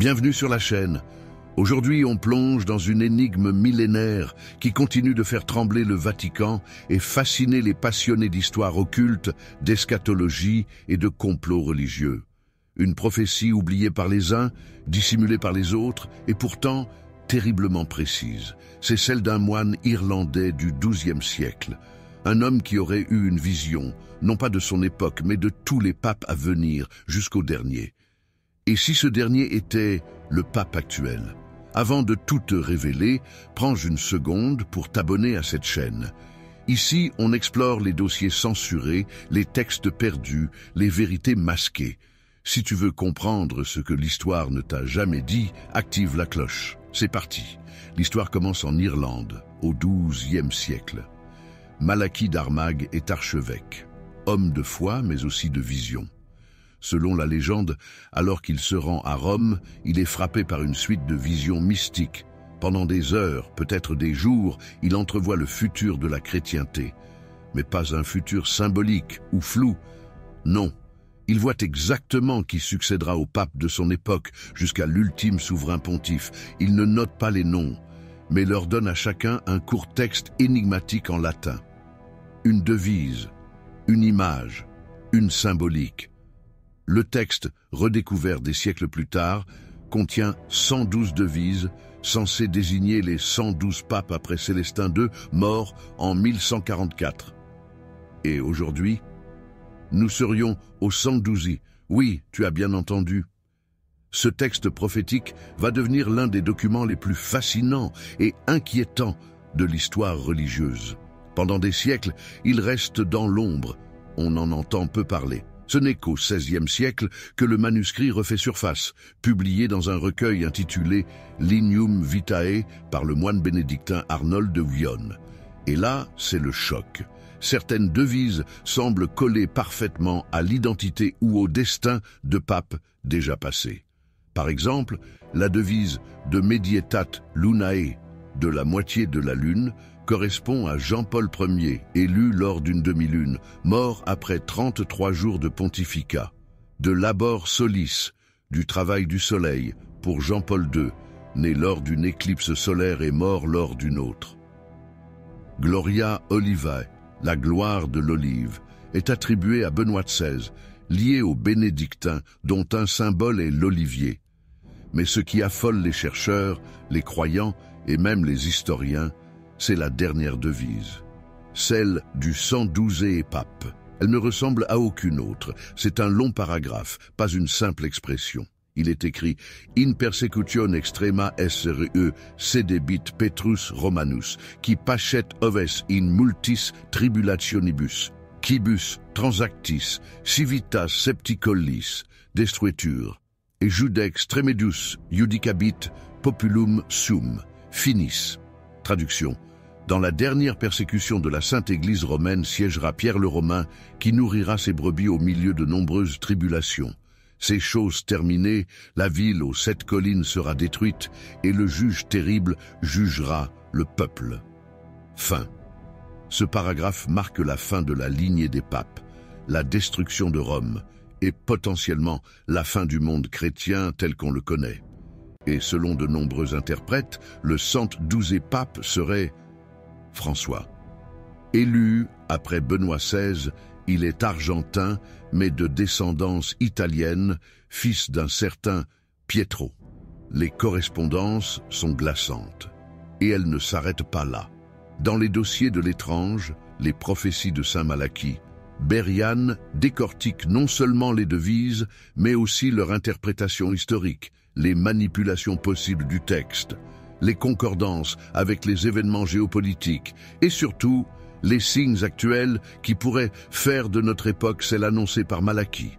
Bienvenue sur la chaîne. Aujourd'hui, on plonge dans une énigme millénaire qui continue de faire trembler le Vatican et fasciner les passionnés d'histoire occulte, d'eschatologie et de complots religieux. Une prophétie oubliée par les uns, dissimulée par les autres, et pourtant terriblement précise. C'est celle d'un moine irlandais du XIIe siècle. Un homme qui aurait eu une vision, non pas de son époque, mais de tous les papes à venir, jusqu'au dernier. Et si ce dernier était le pape actuel? Avant de tout te révéler, prends une seconde pour t'abonner à cette chaîne. Ici, on explore les dossiers censurés, les textes perdus, les vérités masquées. Si tu veux comprendre ce que l'histoire ne t'a jamais dit, active la cloche. C'est parti. L'histoire commence en Irlande, au XIIe siècle. Malachie d'Armagh est archevêque, homme de foi mais aussi de vision. Selon la légende, alors qu'il se rend à Rome, il est frappé par une suite de visions mystiques. Pendant des heures, peut-être des jours, il entrevoit le futur de la chrétienté. Mais pas un futur symbolique ou flou. Non, il voit exactement qui succédera au pape de son époque jusqu'à l'ultime souverain pontife. Il ne note pas les noms, mais leur donne à chacun un court texte énigmatique en latin. Une devise, une image, une symbolique. Le texte, redécouvert des siècles plus tard, contient 112 devises, censées désigner les 112 papes après Célestin II, mort en 1144. Et aujourd'hui, nous serions au 112e. Oui, tu as bien entendu. Ce texte prophétique va devenir l'un des documents les plus fascinants et inquiétants de l'histoire religieuse. Pendant des siècles, il reste dans l'ombre. On en entend peu parler. Ce n'est qu'au XVIe siècle que le manuscrit refait surface, publié dans un recueil intitulé Lignum Vitae par le moine bénédictin Arnold de Wion. Et là, c'est le choc. Certaines devises semblent coller parfaitement à l'identité ou au destin de papes déjà passés. Par exemple, la devise de Medietat Lunae, de la moitié de la lune, correspond à Jean-Paul Ier, élu lors d'une demi-lune, mort après 33 jours de pontificat. De Labor Solis, du travail du soleil, pour Jean-Paul II, né lors d'une éclipse solaire et mort lors d'une autre. Gloria Olivae, la gloire de l'olive, est attribuée à Benoît XVI, lié aux bénédictins, dont un symbole est l'olivier. Mais ce qui affole les chercheurs, les croyants et même les historiens, c'est la dernière devise, celle du 112e pape. Elle ne ressemble à aucune autre. C'est un long paragraphe, pas une simple expression. Il est écrit « In persecution extrema SRE sedebit Petrus Romanus, qui pacet oves in multis tribulationibus, quibus transactis, civitas septicollis, destruetur, et judex tremedus judicabit populum sum, finis ». Traduction. Dans la dernière persécution de la Sainte Église romaine siégera Pierre le Romain, qui nourrira ses brebis au milieu de nombreuses tribulations. Ces choses terminées, la ville aux 7 collines sera détruite, et le juge terrible jugera le peuple. Fin. Ce paragraphe marque la fin de la lignée des papes, la destruction de Rome, et potentiellement la fin du monde chrétien tel qu'on le connaît. Et selon de nombreux interprètes, le 112e pape serait François. Élu après Benoît XVI, il est argentin, mais de descendance italienne, fils d'un certain Pietro. Les correspondances sont glaçantes. Et elles ne s'arrêtent pas là. Dans les dossiers de l'étrange, les prophéties de Saint Malachie, Berriane décortique non seulement les devises, mais aussi leur interprétation historique, les manipulations possibles du texte, les concordances avec les événements géopolitiques et surtout les signes actuels qui pourraient faire de notre époque celle annoncée par Malachie.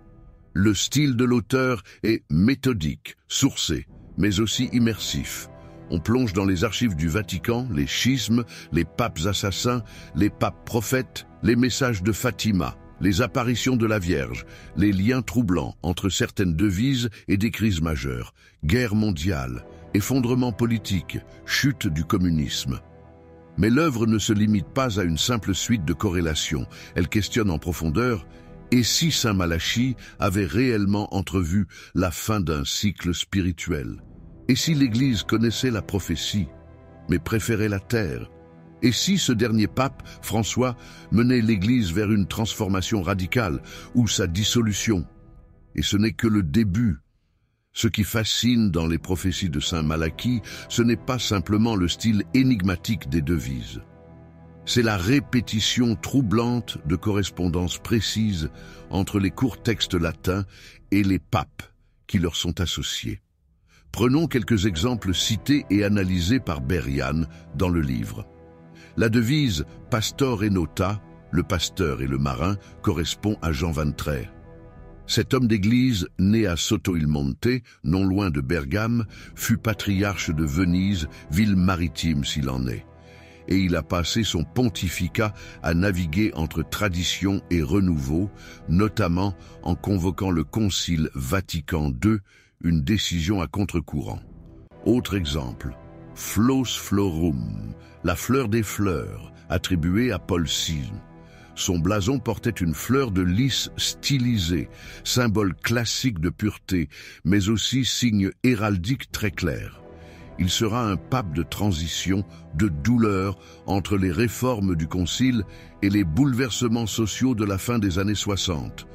Le style de l'auteur est méthodique, sourcé, mais aussi immersif. On plonge dans les archives du Vatican, les schismes, les papes assassins, les papes prophètes, les messages de Fatima, les apparitions de la Vierge, les liens troublants entre certaines devises et des crises majeures, guerre mondiale, effondrement politique, chute du communisme. Mais l'œuvre ne se limite pas à une simple suite de corrélations, elle questionne en profondeur Et si saint Malachie avait réellement entrevu la fin d'un cycle spirituel? Et si l'Église connaissait la prophétie, mais préférait la terre? Et si ce dernier pape, François, menait l'Église vers une transformation radicale ou sa dissolution? Et ce n'est que le début. Ce qui fascine dans les prophéties de saint Malachie, ce n'est pas simplement le style énigmatique des devises. C'est la répétition troublante de correspondances précises entre les courts textes latins et les papes qui leur sont associés. Prenons quelques exemples cités et analysés par Berrian dans le livre. La devise « Pastor et nota », le pasteur et le marin, correspond à Jean 23. Cet homme d'église, né à Sotto il Monte, non loin de Bergame, fut patriarche de Venise, ville maritime s'il en est. Et il a passé son pontificat à naviguer entre tradition et renouveau, notamment en convoquant le Concile Vatican II, une décision à contre-courant. Autre exemple, Flos Florum, la fleur des fleurs, attribuée à Paul VI. Son blason portait une fleur de lys stylisée, symbole classique de pureté, mais aussi signe héraldique très clair. Il sera un pape de transition, de douleur entre les réformes du Concile et les bouleversements sociaux de la fin des années 60,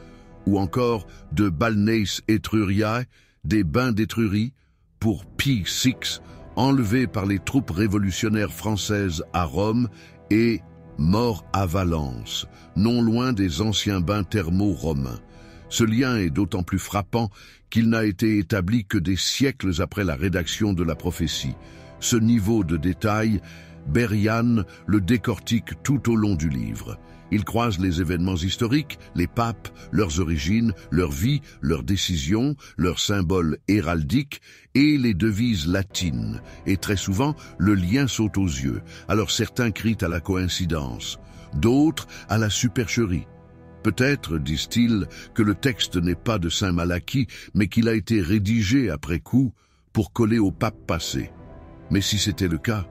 ou encore de Balneis Etruriae, des bains d'Étrurie, pour Pie VI, enlevé par les troupes révolutionnaires françaises à Rome, et mort à Valence, non loin des anciens bains thermaux romains. Ce lien est d'autant plus frappant qu'il n'a été établi que des siècles après la rédaction de la prophétie. Ce niveau de détail, Berrian le décortique tout au long du livre. Il croise les événements historiques, les papes, leurs origines, leur vie, leurs décisions, leurs symboles héraldiques et les devises latines. Et très souvent, le lien saute aux yeux. Alors certains crient à la coïncidence, d'autres à la supercherie. Peut-être, disent-ils, que le texte n'est pas de saint Malachie, mais qu'il a été rédigé après coup pour coller au pape passé. Mais si c'était le cas,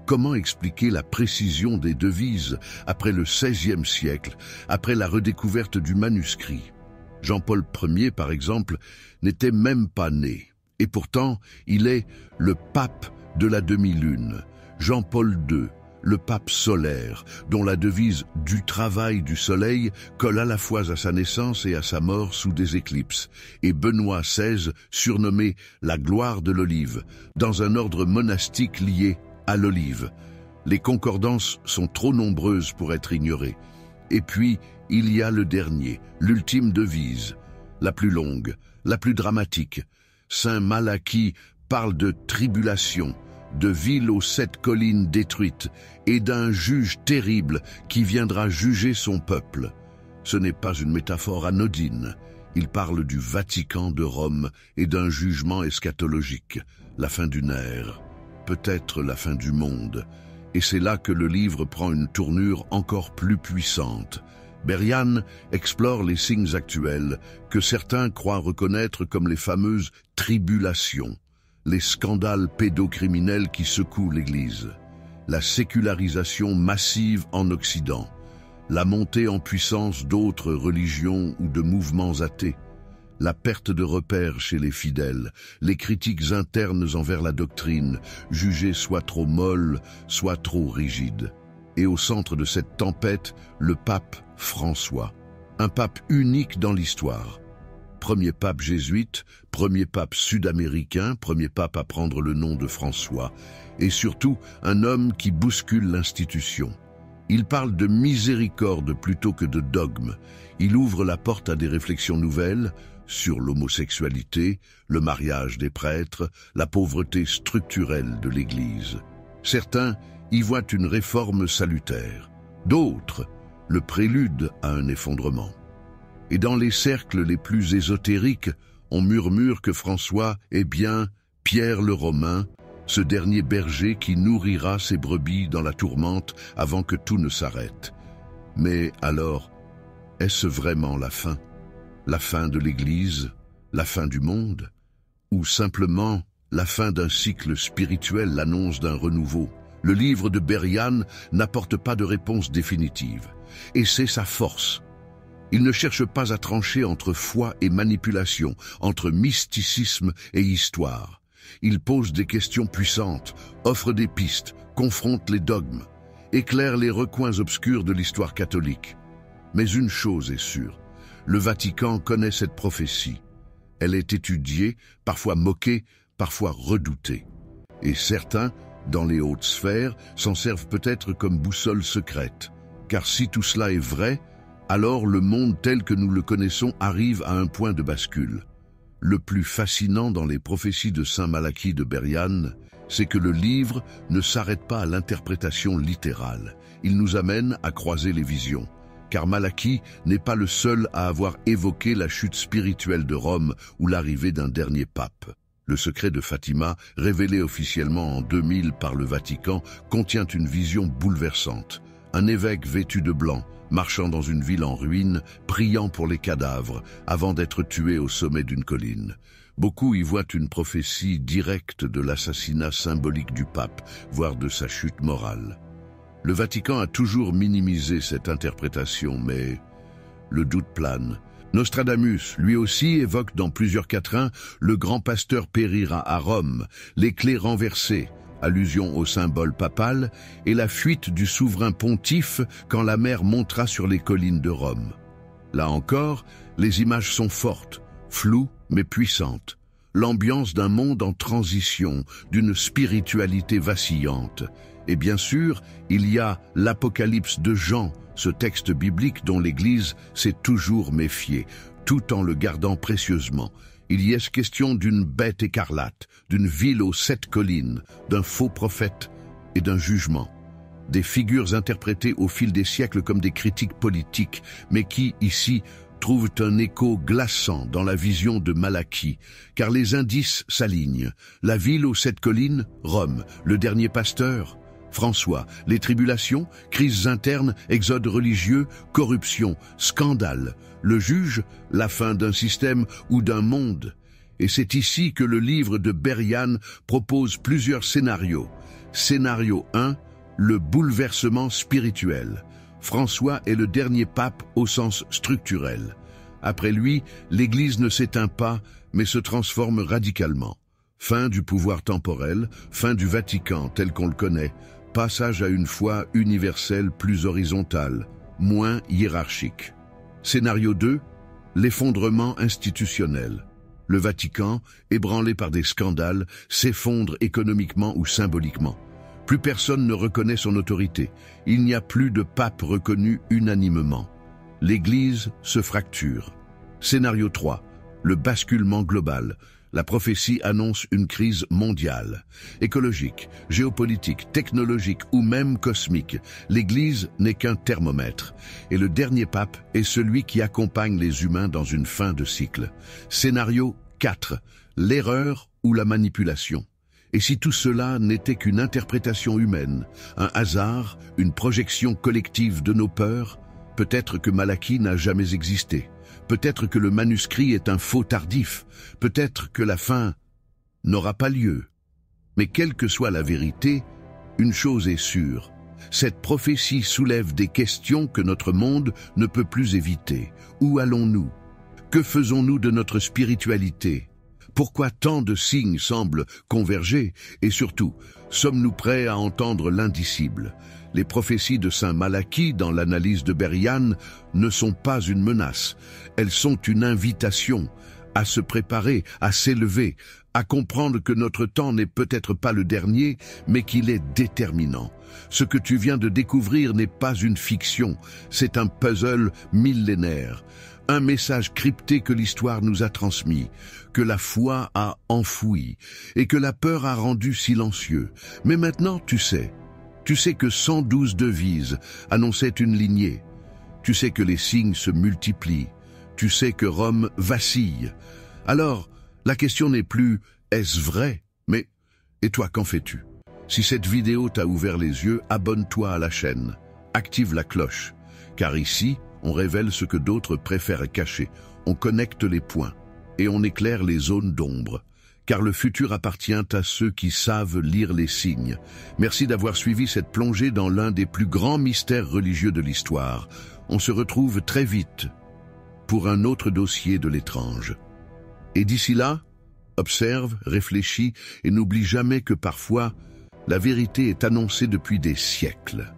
comment expliquer la précision des devises après le XVIe siècle, après la redécouverte du manuscrit? Jean-Paul Ier, par exemple, n'était même pas né. Et pourtant, il est le pape de la demi-lune. Jean-Paul II, le pape solaire, dont la devise « du travail du soleil » colle à la fois à sa naissance et à sa mort sous des éclipses, et Benoît XVI, surnommé « la gloire de l'olive », dans un ordre monastique lié à l'olive. Les concordances sont trop nombreuses pour être ignorées. Et puis, il y a le dernier, l'ultime devise, la plus longue, la plus dramatique. Saint Malachie parle de tribulation, de ville aux 7 collines détruites et d'un juge terrible qui viendra juger son peuple. Ce n'est pas une métaphore anodine. Il parle du Vatican de Rome et d'un jugement eschatologique, la fin d'une ère, peut-être la fin du monde. Et c'est là que le livre prend une tournure encore plus puissante. Berrian explore les signes actuels que certains croient reconnaître comme les fameuses tribulations, les scandales pédocriminels qui secouent l'Église, la sécularisation massive en Occident, la montée en puissance d'autres religions ou de mouvements athées, la perte de repères chez les fidèles, les critiques internes envers la doctrine, jugée soit trop molle, soit trop rigide. Et au centre de cette tempête, le pape François, un pape unique dans l'histoire. Premier pape jésuite, premier pape sud-américain, premier pape à prendre le nom de François, et surtout un homme qui bouscule l'institution. Il parle de miséricorde plutôt que de dogme. Il ouvre la porte à des réflexions nouvelles sur l'homosexualité, le mariage des prêtres, la pauvreté structurelle de l'Église. Certains y voient une réforme salutaire, d'autres le prélude à un effondrement. Et dans les cercles les plus ésotériques, on murmure que François est bien Pierre le Romain, ce dernier berger qui nourrira ses brebis dans la tourmente avant que tout ne s'arrête. Mais alors, est-ce vraiment la fin? La fin de l'Église? La fin du monde? Ou simplement la fin d'un cycle spirituel, l'annonce d'un renouveau? Le livre de Berrian n'apporte pas de réponse définitive. Et c'est sa force. Il ne cherche pas à trancher entre foi et manipulation, entre mysticisme et histoire. Il pose des questions puissantes, offre des pistes, confronte les dogmes, éclaire les recoins obscurs de l'histoire catholique. Mais une chose est sûre, le Vatican connaît cette prophétie. Elle est étudiée, parfois moquée, parfois redoutée. Et certains, dans les hautes sphères, s'en servent peut-être comme boussole secrète. Car si tout cela est vrai, alors le monde tel que nous le connaissons arrive à un point de bascule. Le plus fascinant dans les prophéties de Saint Malachie de Bériane, c'est que le livre ne s'arrête pas à l'interprétation littérale. Il nous amène à croiser les visions. Car Malachie n'est pas le seul à avoir évoqué la chute spirituelle de Rome ou l'arrivée d'un dernier pape. Le secret de Fatima, révélé officiellement en 2000 par le Vatican, contient une vision bouleversante. Un évêque vêtu de blanc, marchant dans une ville en ruine, priant pour les cadavres, avant d'être tué au sommet d'une colline. Beaucoup y voient une prophétie directe de l'assassinat symbolique du pape, voire de sa chute morale. Le Vatican a toujours minimisé cette interprétation, mais le doute plane. Nostradamus, lui aussi, évoque dans plusieurs quatrains le grand pasteur périra à Rome, les clés renversées, allusion au symbole papal, et la fuite du souverain pontife quand la mer montera sur les collines de Rome. Là encore, les images sont fortes, floues mais puissantes. L'ambiance d'un monde en transition, d'une spiritualité vacillante. Et bien sûr, il y a l'Apocalypse de Jean, ce texte biblique dont l'Église s'est toujours méfiée, tout en le gardant précieusement. Il y est question d'une bête écarlate, d'une ville aux 7 collines, d'un faux prophète et d'un jugement. Des figures interprétées au fil des siècles comme des critiques politiques, mais qui, ici, trouvent un écho glaçant dans la vision de Malachie, car les indices s'alignent. La ville aux 7 collines, Rome, le dernier pasteur, François, les tribulations, crises internes, exode religieux, corruption, scandale, le juge, la fin d'un système ou d'un monde. Et c'est ici que le livre de Bériane propose plusieurs scénarios. Scénario 1, le bouleversement spirituel. François est le dernier pape au sens structurel. Après lui, l'Église ne s'éteint pas, mais se transforme radicalement. Fin du pouvoir temporel, fin du Vatican tel qu'on le connaît, passage à une foi universelle plus horizontale, moins hiérarchique. Scénario 2, l'effondrement institutionnel. Le Vatican, ébranlé par des scandales, s'effondre économiquement ou symboliquement. Plus personne ne reconnaît son autorité. Il n'y a plus de pape reconnu unanimement. L'Église se fracture. Scénario 3, le basculement global. La prophétie annonce une crise mondiale, écologique, géopolitique, technologique ou même cosmique. L'Église n'est qu'un thermomètre, et le dernier pape est celui qui accompagne les humains dans une fin de cycle. Scénario 4, l'erreur ou la manipulation. Et si tout cela n'était qu'une interprétation humaine, un hasard, une projection collective de nos peurs, peut-être que Malachie n'a jamais existé. Peut-être que le manuscrit est un faux tardif, peut-être que la fin n'aura pas lieu. Mais quelle que soit la vérité, une chose est sûre, cette prophétie soulève des questions que notre monde ne peut plus éviter. Où allons-nous? Que faisons-nous de notre spiritualité? Pourquoi tant de signes semblent converger? Et surtout, sommes-nous prêts à entendre l'indicible? Les prophéties de Saint Malachie dans l'analyse de Bériane ne sont pas une menace. Elles sont une invitation à se préparer, à s'élever, à comprendre que notre temps n'est peut-être pas le dernier, mais qu'il est déterminant. Ce que tu viens de découvrir n'est pas une fiction, c'est un puzzle millénaire. Un message crypté que l'histoire nous a transmis, que la foi a enfoui et que la peur a rendu silencieux. Mais maintenant, tu sais que 112 devises annonçaient une lignée. Tu sais que les signes se multiplient. Tu sais que Rome vacille. Alors, la question n'est plus « est-ce vrai ?» mais « et toi, qu'en fais-tu » Si cette vidéo t'a ouvert les yeux, abonne-toi à la chaîne. Active la cloche, car ici, on révèle ce que d'autres préfèrent cacher. On connecte les points et on éclaire les zones d'ombre. Car le futur appartient à ceux qui savent lire les signes. Merci d'avoir suivi cette plongée dans l'un des plus grands mystères religieux de l'histoire. On se retrouve très vite pour un autre dossier de l'étrange. Et d'ici là, observe, réfléchis et n'oublie jamais que parfois, la vérité est annoncée depuis des siècles.